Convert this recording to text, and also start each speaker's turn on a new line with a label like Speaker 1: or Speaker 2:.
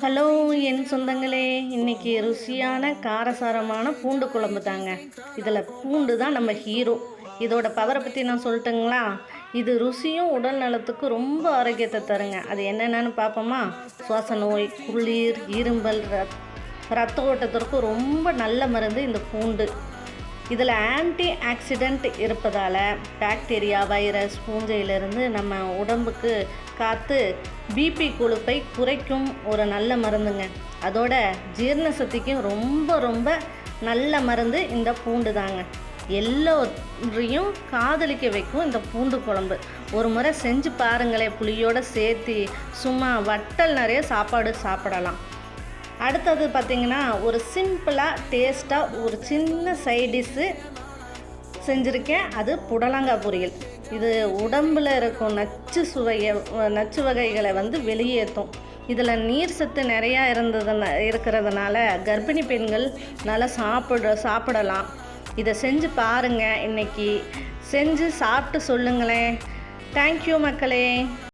Speaker 1: Hello என் சொந்தங்களே, இன்னைக்கு ருசியான காரசாரமான பூண்டு குழம்பு தாங்க. இதில் பூண்டு தான் நம்ம ஹீரோ. இதோட பவரை பற்றி நான் சொல்லட்டுங்களா? இது ருசியும் உடல் நலத்துக்கு ரொம்ப ஆரோக்கியத்தை தருங்க. அது என்னென்னு பார்ப்போமா? சுவாச நோய், குளிர், இரும்பல், ரத்த ஓட்டத்திற்கு ரொம்ப நல்ல மருந்து இந்த பூண்டு. இதில் ஆன்டி ஆக்சிடெண்ட் இருப்பதால் பாக்டீரியா, வைரஸ், பூஞ்சையிலிருந்து நம்ம உடம்புக்கு காத்து பிபி கொழுப்பை குறைக்கும் ஒரு நல்ல மருந்துங்க. அதோட ஜீரண சக்திக்கும் ரொம்ப ரொம்ப நல்ல மருந்து இந்த பூண்டு தாங்க. எல்லோரையும் காதலிக்க வைக்கும் இந்த பூண்டு குழம்பு. ஒரு முறை செஞ்சு பாருங்களேன், புளியோடு சேர்த்து சும்மா வட்டல் நிறைய சாப்பாடு சாப்பிடலாம். அடுத்தது பார்த்திங்கன்னா, ஒரு சிம்பிளாக டேஸ்ட்டாக ஒரு சின்ன சைடிஷ்ஷு செஞ்சுருக்கேன். அது புடலங்காய் பொரியல். இது உடம்பில் இருக்கும் நச்சு வகைகளை வெளியேற்றும். இதில் நீர் சத்து நிறையா இருக்கிறதுனால கர்ப்பிணி பெண்கள் நல்லா சாப்பிடலாம். இதை செஞ்சு பாருங்கள். இன்றைக்கி செஞ்சு சாப்பிட்டு சொல்லுங்களேன். தேங்க்யூ மக்களே.